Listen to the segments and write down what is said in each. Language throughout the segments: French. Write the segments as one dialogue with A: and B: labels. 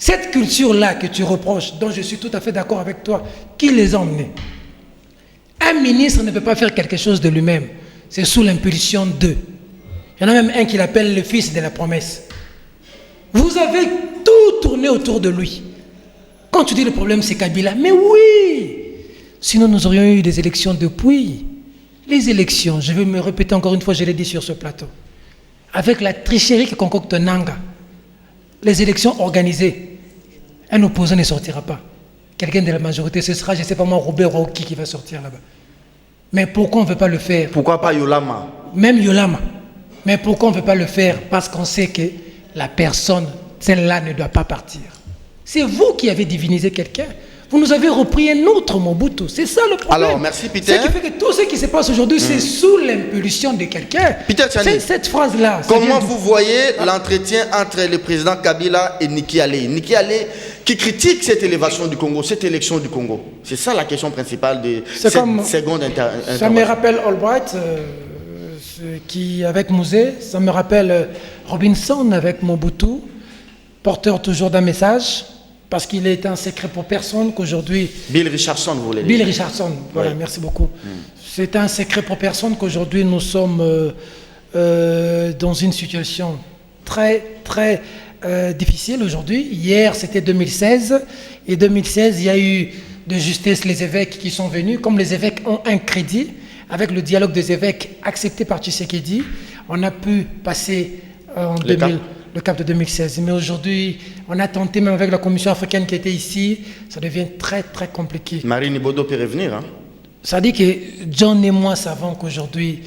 A: Cette culture-là que tu reproches, dont je suis tout à fait d'accord avec toi, qui les a emmenés? Un ministre ne peut pas faire quelque chose de lui-même. C'est sous l'impulsion d'eux. Il y en a même un qui l'appelle le fils de la promesse. Vous avez tout tourné autour de lui. Quand tu dis le problème c'est Kabila, mais oui! Sinon nous aurions eu des élections depuis. Les élections, je vais me répéter encore une fois, je l'ai dit sur ce plateau. Avec la tricherie que concocte Nanga, les élections organisées, un opposant ne sortira pas. Quelqu'un de la majorité, ce sera, je ne sais pas moi, Robert Rauki qui va sortir là-bas. Mais pourquoi on ne veut pas le faire?
B: Pourquoi pas Yolama?
A: Même Yolama. Mais pourquoi on ne veut pas le faire? Parce qu'on sait que la personne, celle-là, ne doit pas partir. C'est vous qui avez divinisé quelqu'un. Vous nous avez repris un autre Mobutu. C'est ça le problème.
B: Alors, merci Peter.
A: Ce qui fait que tout ce qui se passe aujourd'hui, c'est sous l'impulsion de quelqu'un.
B: Peter Tchani,
A: c'est cette phrase-là.
B: Comment vous voyez l'entretien entre le président Kabila et Niki Haley? Niki Haley qui critique cette élévation du Congo, cette élection du Congo. C'est ça la question principale de cette seconde intervention.
A: Ça me rappelle Albright, qui avec Mouzé, ça me rappelle Robinson avec Mobutu, porteur toujours d'un message. Parce qu'il est un secret pour personne qu'aujourd'hui...
B: Bill Richardson, vous voulez dire?
A: Bill Richardson, voilà, oui. Merci beaucoup. C'est un secret pour personne qu'aujourd'hui nous sommes dans une situation très, très difficile aujourd'hui. Hier, c'était 2016. Et 2016, il y a eu de justesse les évêques qui sont venus. Comme les évêques ont un crédit, avec le dialogue des évêques accepté par Tshisekedi, on a pu passer en 2000... Le cap de 2016. Mais aujourd'hui, on a tenté, même avec la Commission africaine qui était ici, ça devient très, très compliqué.
B: Marie Nibodo peut revenir. Hein?
A: Ça dit que John et moi savons qu'aujourd'hui,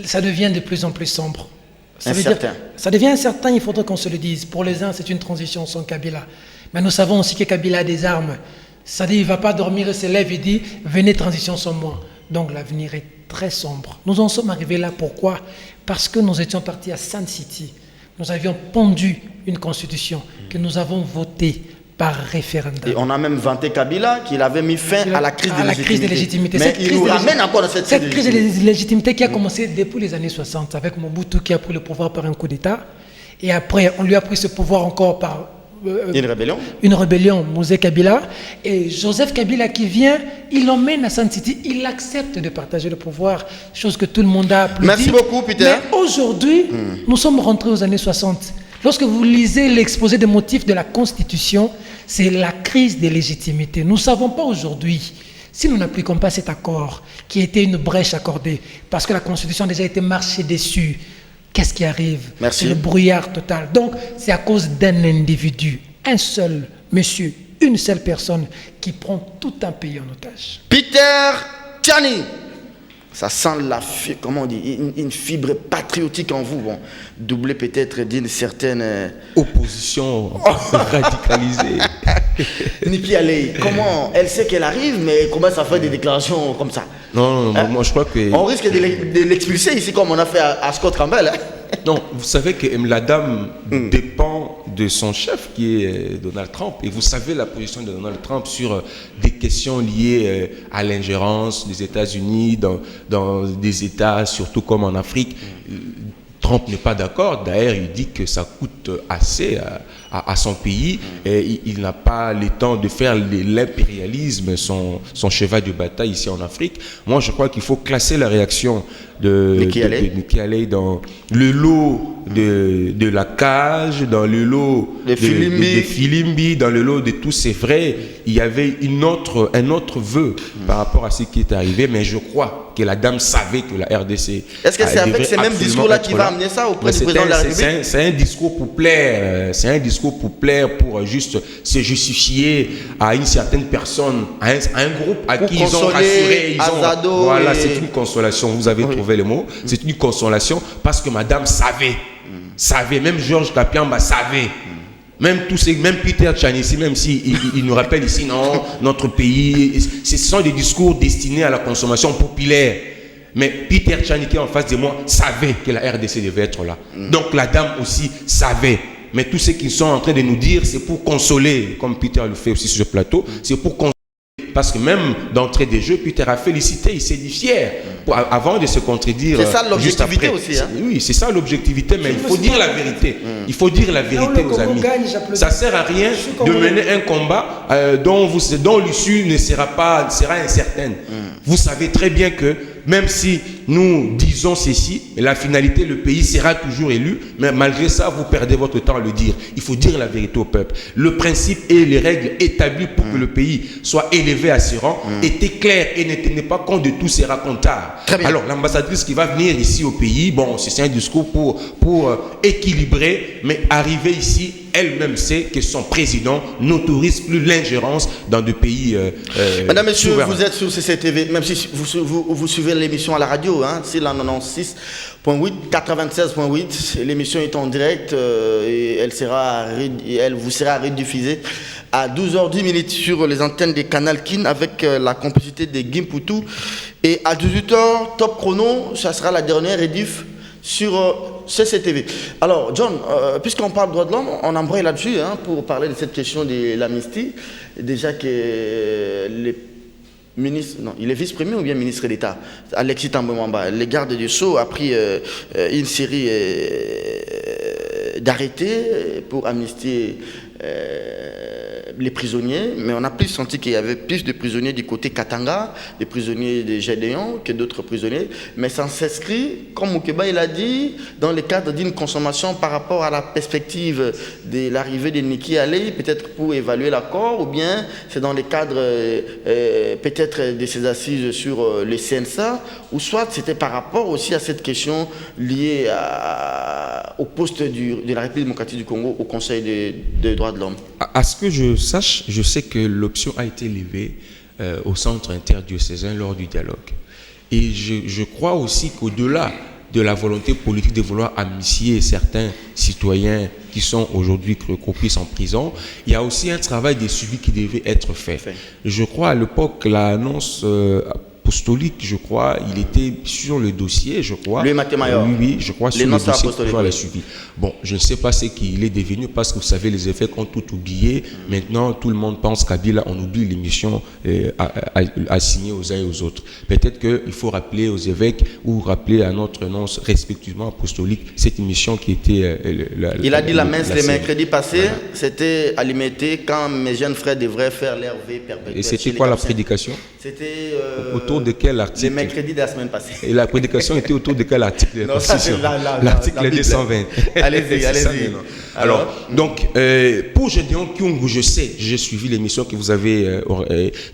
A: ça devient de plus en plus sombre. Ça devient incertain, il faudrait qu'on se le dise. Pour les uns, c'est une transition sans Kabila. Mais nous savons aussi que Kabila a des armes. Ça dit, il ne va pas dormir, il se lève et dit, venez transition sans moi. Donc l'avenir est très sombre. Nous en sommes arrivés là, pourquoi? Parce que nous étions partis à Sun City. Nous avions pondu une constitution que nous avons votée par référendum.
B: Et on a même vanté Kabila qu'il avait mis fin à la crise de légitimité.
A: Mais
B: il nous ramène encore dans cette
A: crise de légitimité qui a commencé depuis les années 60 avec Mobutu qui a pris le pouvoir par un coup d'État. Et après, on lui a pris ce pouvoir encore par... Une rébellion, Mouzé Kabila. Et Joseph Kabila qui vient, il l'emmène à Sun City, il accepte de partager le pouvoir, chose que tout le monde a applaudi.
B: Merci beaucoup, Peter.
A: Mais aujourd'hui, nous sommes rentrés aux années 60. Lorsque vous lisez l'exposé des motifs de la Constitution, c'est la crise des légitimités. Nous ne savons pas aujourd'hui, si nous n'appliquons pas cet accord, qui a été une brèche accordée, parce que la Constitution a déjà été marchée dessus, qu'est-ce qui arrive? C'est le brouillard total. Donc, c'est à cause d'un individu, un seul monsieur, une seule personne qui prend tout un pays en otage.
B: Peter Tchani, ça sent comment on dit, une fibre patriotique en vous, bon, doublé peut-être d'une certaine
C: opposition radicalisée.
B: Niki Haley, comment elle sait qu'elle arrive, mais comment ça fait des déclarations comme ça?
C: Non, moi je crois que...
B: On risque de l'expulser ici comme on a fait à Scott Campbell. Hein?
C: Non, vous savez que la dame dépend de son chef qui est Donald Trump. Et vous savez la position de Donald Trump sur des questions liées à l'ingérence des États-Unis dans des États, surtout comme en Afrique. Trump n'est pas d'accord. D'ailleurs, il dit que ça coûte assez à son pays. Et il n'a pas le temps de faire l'impérialisme, son cheval de bataille ici en Afrique. Moi, je crois qu'il faut classer la réaction de Niki Haley dans le lot de la cage, dans le lot de Filimbi, dans le lot de tous ces vrais. Il y avait un autre vœu par rapport à ce qui est arrivé, mais je crois que la dame savait que la RDC...
B: Est-ce que c'est avec ces mêmes discours-là qui va amener ça auprès du président de la République?
C: C'est un discours pour plaire, pour juste se justifier à une certaine personne, à un groupe à qui ils ont rassuré. Voilà, c'est une consolation, vous avez trouvé le mot. C'est une consolation parce que madame savait, même Georges Kapiamba savait. Même Peter Tchani ici, même s'il nous rappelle ici, non, notre pays, ce sont des discours destinés à la consommation populaire. Mais Peter Tchani qui est en face de moi savait que la RDC devait être là. Donc la dame aussi savait. Mais tous ceux qui sont en train de nous dire, c'est pour consoler, comme Peter le fait aussi sur ce plateau, c'est pour consoler parce que même d'entrée des jeux, Peter a félicité, il s'est dit fier, avant de se contredire.
B: C'est ça l'objectivité aussi. Hein?
C: Oui, c'est ça l'objectivité, mais il faut dire la vérité. Il faut dire la vérité aux amis. Ça ne sert à rien de mener un combat dont l'issue sera incertaine. Vous savez très bien que même si nous disons ceci, la finalité, le pays sera toujours élu, mais malgré ça, vous perdez votre temps à le dire. Il faut dire la vérité au peuple. Le principe et les règles établies pour que le pays soit élevé à ce rang étaient claires et ne tenaient pas compte de tous ces racontards. Alors, l'ambassadrice qui va venir ici au pays, bon, c'est un discours pour équilibrer, mais arriver ici, elle-même sait que son président n'autorise plus l'ingérence dans des pays
B: Madame, Messieurs,
C: souverains.
B: vous êtes sur CCTV, même si vous suivez l'émission à la radio, hein, c'est la 96.8, 96.8, l'émission est en direct et elle vous sera rediffusée à 12h10 sur les antennes des Canal Kin avec la complicité de Gimpoutou, et à 18h, top chrono, ça sera la dernière rediff sur CCTV. Alors, John, puisqu'on parle de droits de l'homme, on embraye là-dessus pour parler de cette question de l'amnistie. Déjà que il est vice-premier ou bien ministre d'État, Alexis Tambwe-Mwamba, le garde du Sceaux a pris une série d'arrêtés pour amnistier les prisonniers, mais on a plus senti qu'il y avait plus de prisonniers du côté Katanga, des prisonniers de Gédéon que d'autres prisonniers, mais ça s'inscrit, comme Moukeba il a dit, dans le cadre d'une consommation par rapport à la perspective de l'arrivée de Niki Alley, peut-être pour évaluer l'accord, ou bien c'est dans le cadre peut-être de ses assises sur le CNSA, ou soit c'était par rapport aussi à cette question liée au poste de la République démocratique du Congo au Conseil des droits de l'homme.
C: À ce que je sache, je sais que l'option a été levée au centre interdiocésain lors du dialogue. Et je crois aussi qu'au-delà de la volonté politique de vouloir amnistier certains citoyens qui sont aujourd'hui complices en prison, il y a aussi un travail de suivi qui devait être fait. Je crois à l'époque, l'annonce apostolique, je crois, il était sur le dossier, je crois.
B: Lui, Mathémayor.
C: Oui, je crois, sur le dossier, toujours le suivi. Bon, je ne sais pas ce qu'il est devenu, parce que vous savez, les évêques ont tout oublié. Maintenant, tout le monde pense Kabila, on oublie l'émission assignée aux uns et aux autres. Peut-être qu'il faut rappeler aux évêques ou rappeler à notre nom respectivement apostolique cette émission qui était...
B: il a dit la messe le mercredi passé, c'était alimenté quand mes jeunes frères devraient faire leur vie perpétuelle.
C: Et c'était quoi la prédication?
B: C'était...
C: autour de quel article?
B: Le mercredi de la semaine passée.
C: Et la prédication était autour de quel article?
B: Non, ça c'est
C: l'article 220.
B: Allez-y.
C: Alors, donc, pour Gédéon Kyungu, je sais, j'ai suivi l'émission que vous avez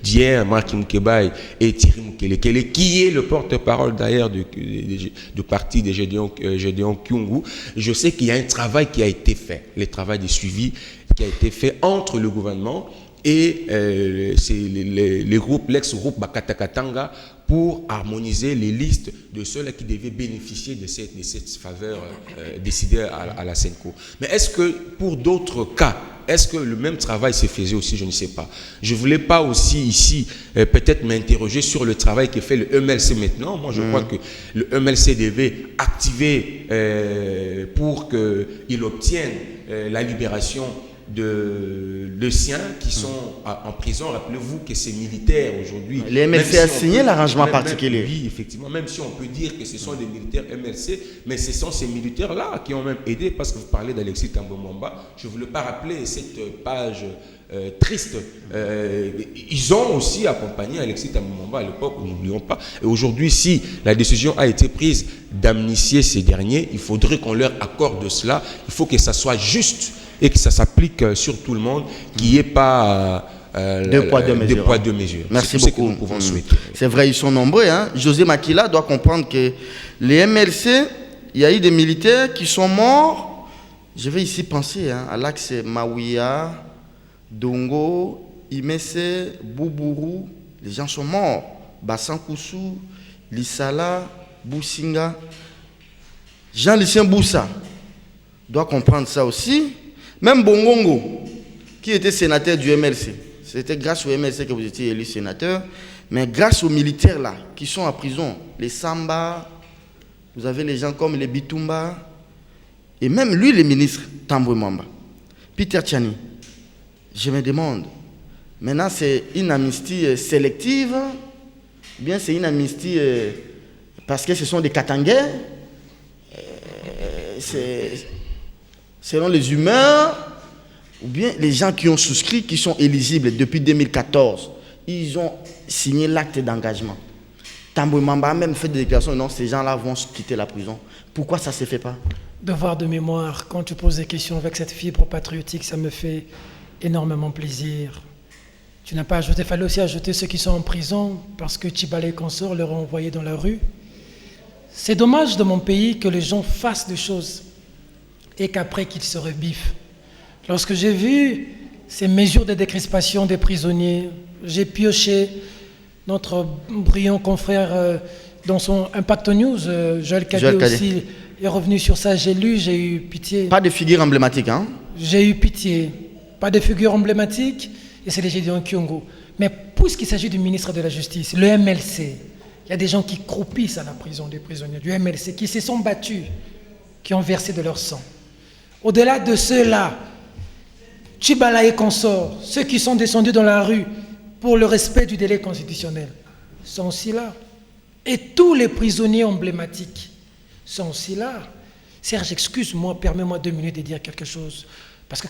C: d'hier, Marc Moukeba et Thierry Moukelekele, qui est le porte-parole d'ailleurs du parti de Gédéon Kyungu. Je sais qu'il y a un travail qui a été fait, le travail de suivi qui a été fait entre le gouvernement et l'ex-groupe Bakata Katanga pour harmoniser les listes de ceux qui devaient bénéficier de cette faveur décidée à la Senko. Mais est-ce que pour d'autres cas, est-ce que le même travail se faisait aussi? Je ne sais pas. Je ne voulais pas aussi ici peut-être m'interroger sur le travail que fait le MLC maintenant. Moi, je crois que le MLC devait activer pour qu'il obtienne la libération de siens qui sont en prison. Rappelez-vous que ces militaires aujourd'hui...
B: Les MLC a signé l'arrangement particulier.
C: Oui, effectivement, même si on peut dire que ce sont des militaires MLC, mais ce sont ces militaires-là qui ont même aidé, parce que vous parlez d'Alexis Tambwe-Mwamba. Je ne voulais pas rappeler cette page triste. Ils ont aussi accompagné Alexis Tambwe-Mwamba à l'époque, n'oublions pas. Et aujourd'hui, si la décision a été prise d'amnistier ces derniers, il faudrait qu'on leur accorde cela. Il faut que ça soit juste et que ça s'applique sur tout le monde, qu'il n'y ait pas
B: deux poids, deux mesures.
C: Merci beaucoup. C'est ce que nous pouvons souhaiter.
B: C'est vrai, ils sont nombreux. José Makila doit comprendre que les MLC, il y a eu des militaires qui sont morts. Je vais ici penser à l'axe Maouia, Dongo, Imese, Boubourou. Les gens sont morts. Bassankoussou, Lissala, Boussinga. Jean-Lucien Boussa doit comprendre ça aussi. Même Bongongo, qui était sénateur du MLC, c'était grâce au MLC que vous étiez élu sénateur, mais grâce aux militaires là, qui sont en prison, les Samba, vous avez les gens comme les Bitumba, et même lui, le ministre Tambwe-Mwamba, Peter Tchani. Je me demande, Maintenant, c'est une amnistie sélective, ou bien c'est une amnistie parce que ce sont des Katangais, c'est selon les humeurs, ou bien les gens qui ont souscrit, qui sont éligibles depuis 2014, ils ont signé l'acte d'engagement. Tamboué Mamba a même fait des déclarations, non, ces gens-là vont quitter la prison. Pourquoi ça ne se fait pas?
A: Devoir de mémoire, quand tu poses des questions avec cette fibre patriotique, ça me fait énormément plaisir. Tu n'as pas ajouté, il fallait aussi ajouter ceux qui sont en prison parce que Tchibala et consorts leur ont envoyé dans la rue. C'est dommage de mon pays que les gens fassent des choses et qu'après qu'ils se rebiffent. Lorsque j'ai vu ces mesures de décrispation des prisonniers, j'ai pioché notre brillant confrère dans son Impact News, Joël Cadet aussi est revenu sur ça, j'ai lu, j'ai eu pitié.
B: Pas de figure emblématique, hein?
A: J'ai eu pitié. Pas de figure emblématique, et c'est les Gédéon Kyongo. Mais puisqu'il s'agit du ministre de la Justice, le MLC, il y a des gens qui croupissent à la prison, des prisonniers du MLC, qui se sont battus, qui ont versé de leur sang. Au-delà de ceux-là, Tchibala et consorts, ceux qui sont descendus dans la rue pour le respect du délai constitutionnel, sont aussi là. Et tous les prisonniers emblématiques sont aussi là. Serge, excuse-moi, permets-moi 2 minutes de dire quelque chose. Parce que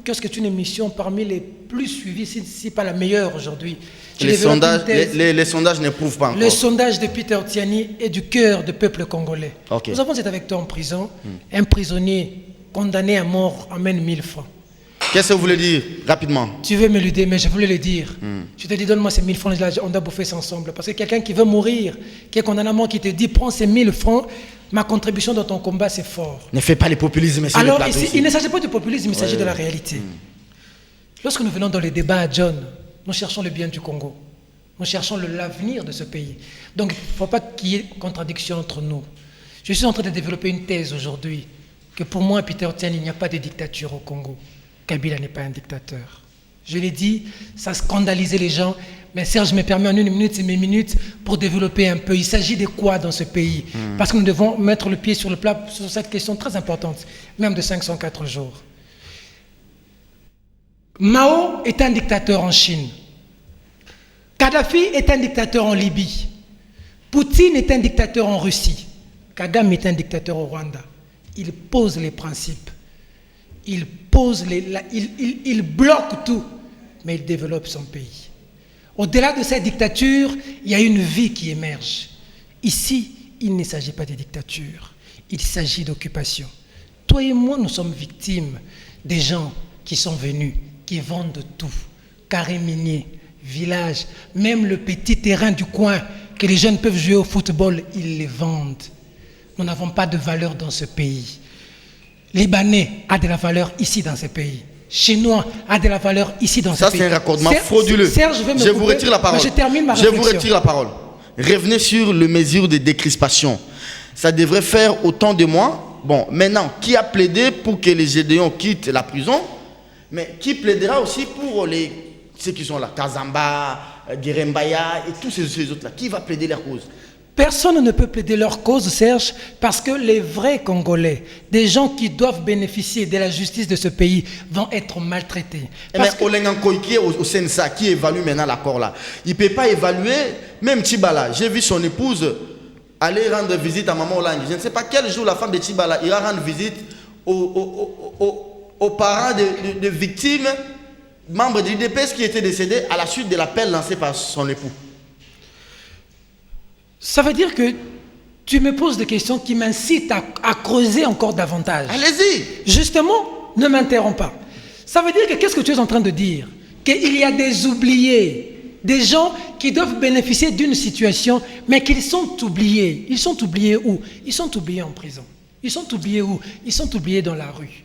A: qu'est-ce que c'est une émission parmi les plus suivies, si pas la meilleure aujourd'hui.
B: Les sondages ne prouvent pas encore.
A: Le sondage de Peter Tiani est du cœur du peuple congolais.
B: Okay.
A: Nous avons été avec toi en prison. Un prisonnier condamné à mort amène 1000 francs.
B: Qu'est-ce que vous voulez dire rapidement?
A: Tu veux me l'aider, mais je voulais le dire. Je te dis, donne-moi ces 1000 francs, là, on doit bouffer ça ensemble. Parce que quelqu'un qui veut mourir, qui est condamné à mort, qui te dit, prends ces 1000 francs, ma contribution dans ton combat, c'est fort.
B: Ne fais pas le populisme, monsieur.
A: Alors, il ne s'agit pas de populisme, il s'agit de la réalité. Lorsque nous venons dans les débats à John, nous cherchons le bien du Congo. Nous cherchons l'avenir de ce pays. Donc, il ne faut pas qu'il y ait contradiction entre nous. Je suis en train de développer une thèse aujourd'hui, que pour moi, Peter Tiani, il n'y a pas de dictature au Congo. Kabila n'est pas un dictateur. Je l'ai dit, ça scandalisait les gens, mais Serge me permet en 1 minute, c'est mes minutes, pour développer un peu. Il s'agit de quoi dans ce pays? Parce que nous devons mettre le pied sur le plat sur cette question très importante, même de 504 jours. Mao est un dictateur en Chine. Kadhafi est un dictateur en Libye. Poutine est un dictateur en Russie. Kagame est un dictateur au Rwanda. Il pose les principes. Il bloque tout, mais il développe son pays. Au-delà de cette dictature, il y a une vie qui émerge. Ici, il ne s'agit pas de dictature, il s'agit d'occupation. Toi et moi, nous sommes victimes des gens qui sont venus, qui vendent tout. Carré minier, village, même le petit terrain du coin que les jeunes peuvent jouer au football, ils les vendent. Nous n'avons pas de valeur dans ce pays. Libanais a de la valeur ici dans ce pays. Chinois a de la valeur ici dans ce pays.
B: Ça, c'est un raccordement frauduleux.
A: Serge, je vous retire la parole. Je termine ma réflexion.
B: Je vous retire la parole. Revenez sur les mesures de décrispation. Ça devrait faire autant de mois. Bon, maintenant, qui a plaidé pour que les Gédéons quittent la prison? Mais qui plaidera aussi pour ceux qui sont là, Kazamba, Guérembaya et tous ces autres-là? Qui va plaider leur cause?
A: Personne ne peut plaider leur cause, Serge, parce que les vrais Congolais, des gens qui doivent bénéficier de la justice de ce pays, vont être maltraités.
B: Mais Olengan Koiki au Sensa, qui évalue maintenant l'accord là, il ne peut pas évaluer, même Tchibala. J'ai vu son épouse aller rendre visite à Maman Olang. Je ne sais pas quel jour la femme de Tchibala ira rendre visite aux parents de victimes, membres de l'UDPS qui étaient décédés à la suite de l'appel lancé par son époux.
A: Ça veut dire que tu me poses des questions qui m'incitent à creuser encore davantage.
B: Allez-y.
A: Justement, ne m'interromps pas. Ça veut dire que qu'est-ce que tu es en train de dire? Qu'il y a des oubliés, des gens qui doivent bénéficier d'une situation, mais qu'ils sont oubliés. Ils sont oubliés où? Ils sont oubliés en prison. Ils sont oubliés où? Ils sont oubliés dans la rue.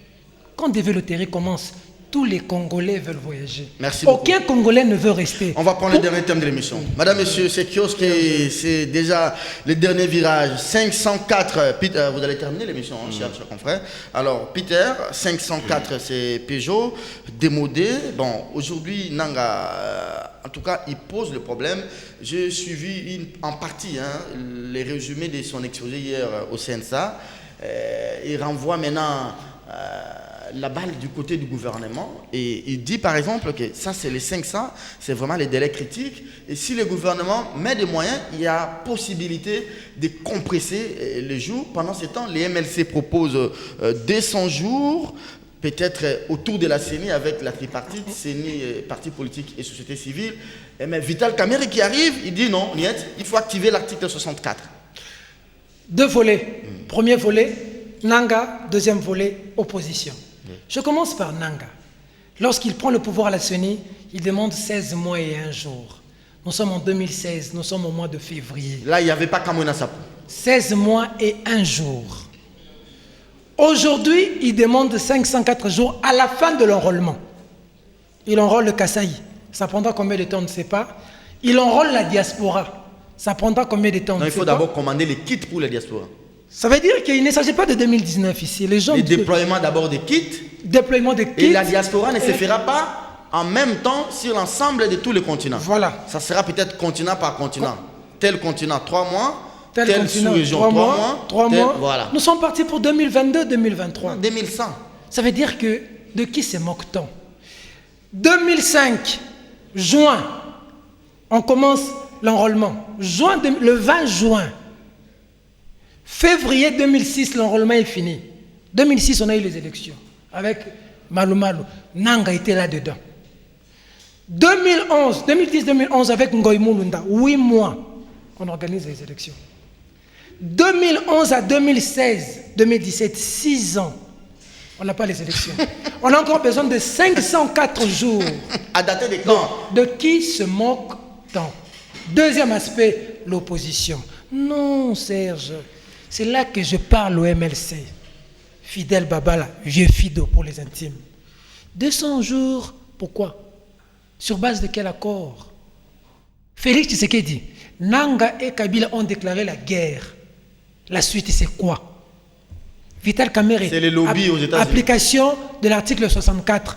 A: Quand Développer commence, tous les Congolais veulent voyager.
B: Merci beaucoup.
A: Aucun Congolais ne veut rester.
B: On va prendre le dernier thème de l'émission. Madame, Monsieur, c'est kiosque, c'est déjà le dernier virage. 504, Peter, vous allez terminer l'émission, hein, cher confrère. Alors, Peter, 504, c'est Peugeot, démodé. Bon, aujourd'hui, Nanga, en tout cas, il pose le problème. J'ai suivi en partie les résumés de son exposé hier au CNSA. Il renvoie maintenant la balle du côté du gouvernement et il dit par exemple que ça c'est les 500, c'est vraiment les délais critiques et si le gouvernement met des moyens, il y a possibilité de compresser les jours. Pendant ce temps, les MLC proposent 200 jours, peut-être autour de la CENI avec la tripartite, CENI, parti politique et société civile. Mais Vital Kamerhe qui arrive, il dit non, il faut activer l'article 64.
A: 2 volets. Premier volet, Nanga. Deuxième volet, opposition. Je commence par Nanga. Lorsqu'il prend le pouvoir à la CENI, il demande 16 mois et 1 jour. Nous sommes en 2016, nous sommes au mois de février.
B: Là, il n'y avait pas Kamwina Sapo.
A: 16 mois et 1 jour. Aujourd'hui, il demande 504 jours à la fin de l'enrôlement. Il enrôle le Kasaï. Ça prendra combien de temps, on ne sait pas. Il enrôle la diaspora. Ça prendra combien de temps, on ne sait pas.
B: Il faut d'abord commander les kits pour la diaspora.
A: Ça veut dire qu'il ne s'agit pas de 2019 ici. Les gens.
B: Le déploiement d'abord des kits.
A: Déploiement des kits.
B: Et la diaspora ne se fera pas en même temps sur l'ensemble de tous les continents.
A: Voilà.
B: Ça sera peut-être continent par continent. Tel continent, 3 mois.
A: Telle sous-région, 3 mois. Voilà. Nous sommes partis pour 2022-2023.
B: 2100.
A: Ça veut dire que de qui se moque-t-on? 2005, juin, on commence l'enrôlement. Le 20 juin. Février 2006, l'enrôlement est fini. 2006, on a eu les élections avec Malou Malou. Nanga était là-dedans. 2010-2011, avec Ngoï Mulunda, 8 mois, on organise les élections. 2011 à 2016-2017, 6 ans, on n'a pas les élections. On a encore besoin de 504 jours.
B: À dater de quand?
A: De qui se moque-t-on? Deuxième aspect, l'opposition. Non, Serge, c'est là que je parle au MLC. Fidèle Babala, vieux Fido pour les intimes. 200 jours, pourquoi? Sur base de quel accord? Félix Tshisekedi, Nanga et Kabila ont déclaré la guerre. La suite, c'est quoi? Vital Kamerhe,
B: c'est les lobbies aux États-Unis.
A: Application de l'article 64.